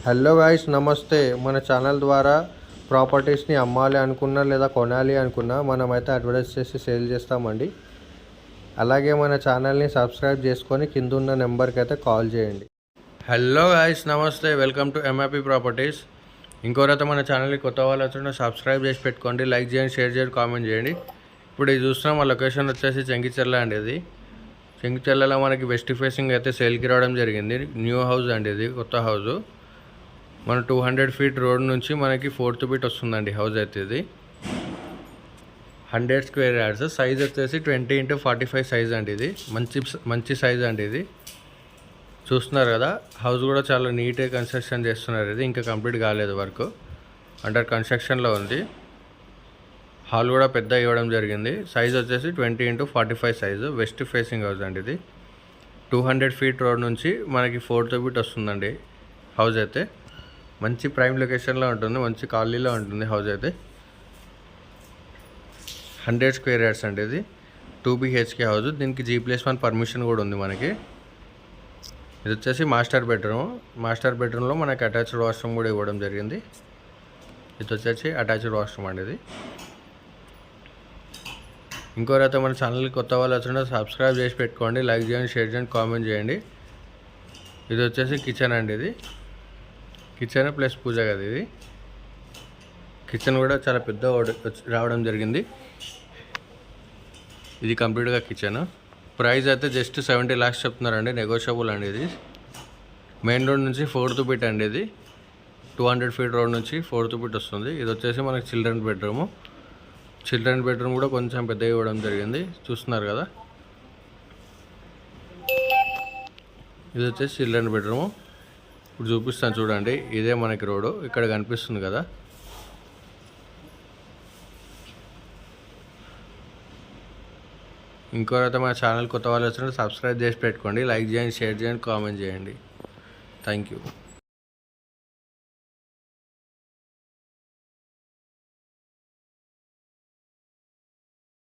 Hello guys, నమస్తే. మన channel ద్వారా ప్రాపర్టీస్ని అమ్మాలి అనుకున్నా లేదా కొనాలి అనుకున్నా మనమైతే అడ్వర్టైజ్ చేసి సేల్ చేస్తామండి. అలాగే మన ఛానల్ని సబ్స్క్రైబ్ చేసుకొని కింద ఉన్న నెంబర్కి అయితే కాల్ చేయండి. హలో గాయ్స్, నమస్తే. Welcome to MIP properties. ఇంకోరైతే మన ఛానల్ని కొత్త వాళ్ళు వచ్చిన సబ్స్క్రైబ్ చేసి పెట్టుకోండి, లైక్ చేయండి, షేర్ చేయండి, కామెంట్ చేయండి. ఇప్పుడు ఇది చూస్తున్నాం, మా లొకేషన్ వచ్చేసి చెంగిచెర్ల అండి. ఇది చెంగిచెర్లలో మనకి వెస్ట్ ఫేసింగ్ అయితే సేల్కి రావడం జరిగింది. న్యూ హౌస్ అండి, ఇది కొత్త హౌస్. మన 200 ఫీట్ రోడ్ నుంచి మనకి 4th ఫీట్ వస్తుందండి హౌస్ అయితే. ఇది 100 స్క్వేర్ యార్డ్స్, సైజ్ వచ్చేసి 20x45 సైజ్ అండి. ఇది మంచి సైజ్ అండి. ఇది చూస్తున్నారు కదా, హౌస్ కూడా చాలా నీట్గా కన్స్ట్రక్షన్ చేస్తున్నారు. ఇది ఇంకా కంప్లీట్ కాలేదు, వర్క్ అండర్ కన్స్ట్రక్షన్లో ఉంది. హాల్ కూడా పెద్ద ఇవ్వడం జరిగింది. సైజ్ వచ్చేసి 20x45 size, west facing house అండి. ఇది 200 ఫీట్ రోడ్ నుంచి మనకి 4th ఫీట్ వస్తుందండి హౌస్ అయితే. మంచి ప్రైమ్ లొకేషన్లో ఉంటుంది, మంచి కాలనీలో ఉంటుంది హౌస్ అయితే. 100 స్క్వేర్ యార్డ్స్ అండి. ఇది 2 BHK హౌస్. దీనికి G+1 పర్మిషన్ కూడా ఉంది మనకి. ఇది వచ్చేసి మాస్టర్ బెడ్రూమ్లో మనకి అటాచ్డ్ వాష్రూమ్ కూడా ఇవ్వడం జరిగింది. ఇది వచ్చేసి అటాచ్డ్ వాష్రూమ్ అండి. ఇది ఇంకోరైతే మన ఛానల్కి కొత్త వాళ్ళు వచ్చిన సబ్స్క్రైబ్ చేసి పెట్టుకోండి, లైక్ చేయండి, షేర్ చేయండి, కామెంట్ చేయండి. ఇది వచ్చేసి కిచెన్ అండి. ఇది కిచెన్ ప్లస్ పూజ గది. ఇది కిచెన్ కూడా చాలా పెద్ద రావడం జరిగింది. ఇది కంప్లీట్గా కిచెన్. ప్రైస్ అయితే జస్ట్ 70 lakhs చెప్తున్నారండి, నెగోషియబుల్ అండి. ఇది మెయిన్ రోడ్ నుంచి 4th ఫీట్ అండి. ఇది 200 ఫీట్ రోడ్ నుంచి 4th ఫీట్ వస్తుంది. ఇది వచ్చేసి మనకి చిల్డ్రన్ బెడ్రూమ్ కూడా కొంచెం పెద్దగా ఇవ్వడం జరిగింది, చూస్తున్నారు కదా. ఇది వచ్చేసి చిల్డ్రన్ బెడ్రూమ్. ఇప్పుడు చూపిస్తాను చూడండి. ఇదే మనకి రోడ్డు ఇక్కడ కనిపిస్తుంది కదా. ఇంకోరైతే మన ఛానల్ కొత్త వాళ్ళు వచ్చినట్టు సబ్స్క్రైబ్ చేసి పెట్టుకోండి, లైక్ చేయండి, షేర్ చేయండి, కామెంట్ చేయండి. Thank you.